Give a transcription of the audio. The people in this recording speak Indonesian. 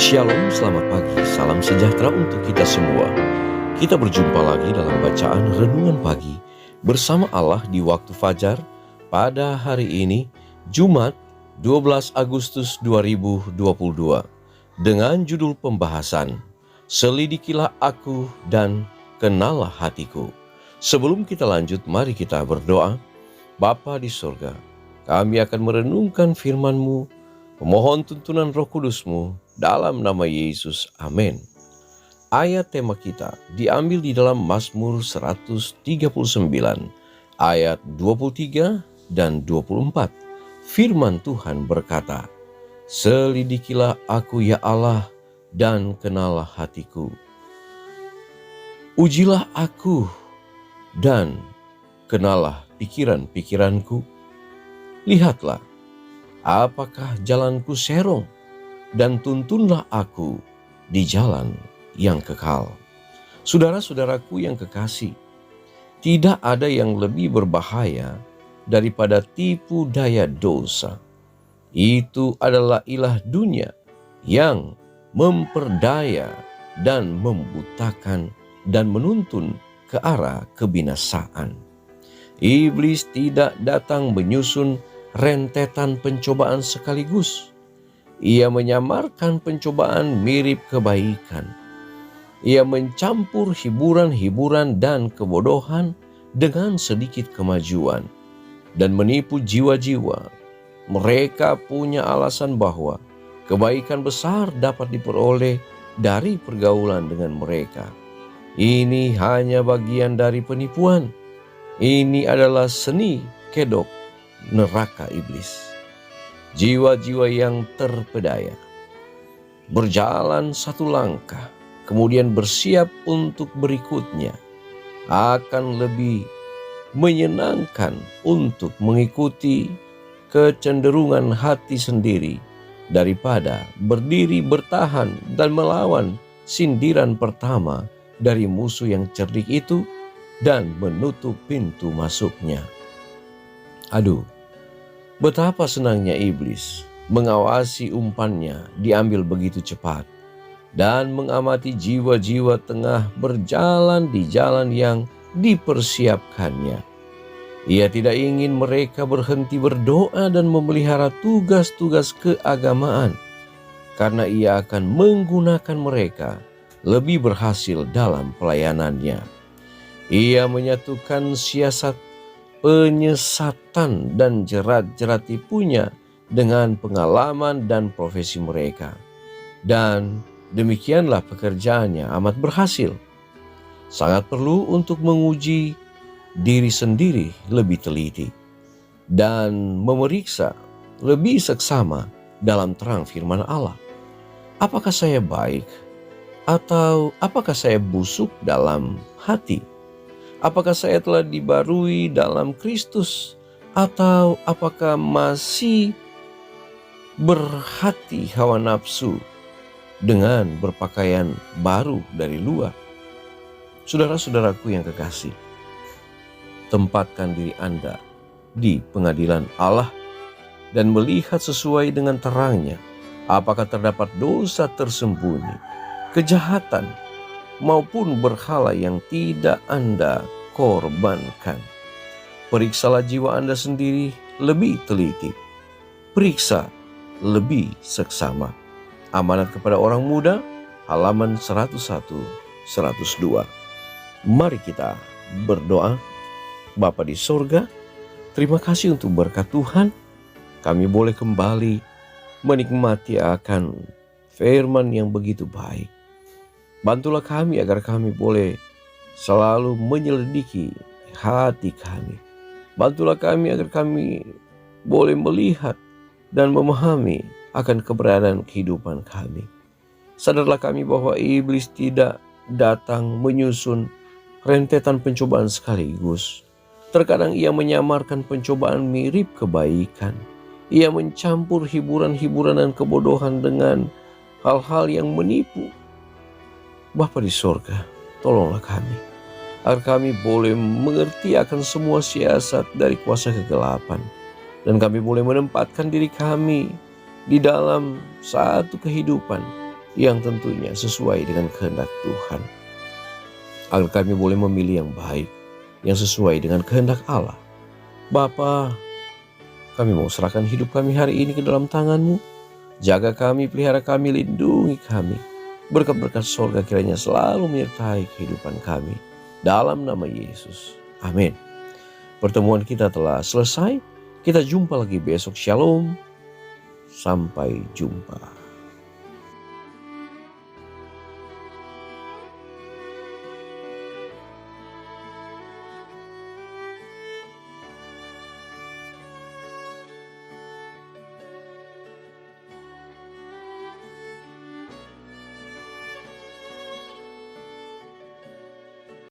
Shalom, selamat pagi, salam sejahtera untuk kita semua. Kita berjumpa lagi dalam bacaan Renungan Pagi bersama Allah di waktu fajar pada hari ini, Jumat 12 Agustus 2022, dengan judul pembahasan, Selidikilah aku dan kenallah hatiku. Sebelum kita lanjut, mari kita berdoa. Bapa di surga, kami akan merenungkan firman-Mu, memohon tuntunan Roh Kudus-Mu dalam nama Yesus. Amin. Ayat tema kita diambil di dalam Mazmur 139 ayat 23 dan 24. Firman Tuhan berkata, "Selidikilah aku ya Allah dan kenallah hatiku. Ujilah aku dan kenallah pikiran-pikiranku. Lihatlah, apakah jalanku serong, dan tuntunlah aku di jalan yang kekal." Saudara-saudaraku yang kekasih, tidak ada yang lebih berbahaya daripada tipu daya dosa. Itu adalah ilah dunia yang memperdaya dan membutakan dan menuntun ke arah kebinasaan. Iblis tidak datang menyusun rentetan pencobaan sekaligus. Ia menyamarkan pencobaan mirip kebaikan. Ia mencampur hiburan-hiburan dan kebodohan dengan sedikit kemajuan dan menipu jiwa-jiwa. Mereka punya alasan bahwa kebaikan besar dapat diperoleh dari pergaulan dengan mereka. Ini hanya bagian dari penipuan. Ini adalah seni kedok neraka iblis. Jiwa-jiwa yang terpedaya berjalan satu langkah, kemudian bersiap untuk berikutnya, akan lebih menyenangkan untuk mengikuti kecenderungan hati sendiri daripada berdiri bertahan dan melawan sindiran pertama dari musuh yang cerdik itu dan menutup pintu masuknya. Aduh, betapa senangnya iblis mengawasi umpannya diambil begitu cepat dan mengamati jiwa-jiwa tengah berjalan di jalan yang dipersiapkannya. Ia tidak ingin mereka berhenti berdoa dan memelihara tugas-tugas keagamaan, karena ia akan menggunakan mereka lebih berhasil dalam pelayanannya. Ia menyatukan siasat penyesatan dan jerat-jerat tipunya dengan pengalaman dan profesi mereka. Dan demikianlah pekerjaannya amat berhasil. Sangat perlu untuk menguji diri sendiri lebih teliti dan memeriksa lebih seksama dalam terang firman Allah. Apakah saya baik atau apakah saya busuk dalam hati? Apakah saya telah dibarui dalam Kristus, atau apakah masih berhati hawa nafsu dengan berpakaian baru dari luar? Saudara-saudaraku yang kekasih, tempatkan diri Anda di pengadilan Allah dan melihat sesuai dengan terangnya apakah terdapat dosa tersembunyi, kejahatan, maupun berhala yang tidak Anda korbankan. Periksalah jiwa Anda sendiri lebih teliti. Periksa lebih seksama. Amanat kepada orang muda, halaman 101-102. Mari kita berdoa. Bapa di sorga, terima kasih untuk berkat Tuhan. Kami boleh kembali menikmati akan firman yang begitu baik. Bantulah kami agar kami boleh selalu menyelidiki hati kami. Bantulah kami agar kami boleh melihat dan memahami akan keberadaan kehidupan kami. Sadarlah kami bahwa iblis tidak datang menyusun rentetan pencobaan sekaligus. Terkadang ia menyamarkan pencobaan mirip kebaikan. Ia mencampur hiburan-hiburan dan kebodohan dengan hal-hal yang menipu. Bapa di sorga, tolonglah kami, agar kami boleh mengerti akan semua siasat dari kuasa kegelapan, dan kami boleh menempatkan diri kami di dalam satu kehidupan yang tentunya sesuai dengan kehendak Tuhan. Agar kami boleh memilih yang baik, yang sesuai dengan kehendak Allah. Bapa, kami mau serahkan hidup kami hari ini ke dalam tangan-Mu. Jaga kami, pelihara kami, lindungi kami. Berkat-berkat sorga kiranya selalu menyertai kehidupan kami. Dalam nama Yesus. Amin. Pertemuan kita telah selesai. Kita jumpa lagi besok. Shalom. Sampai jumpa.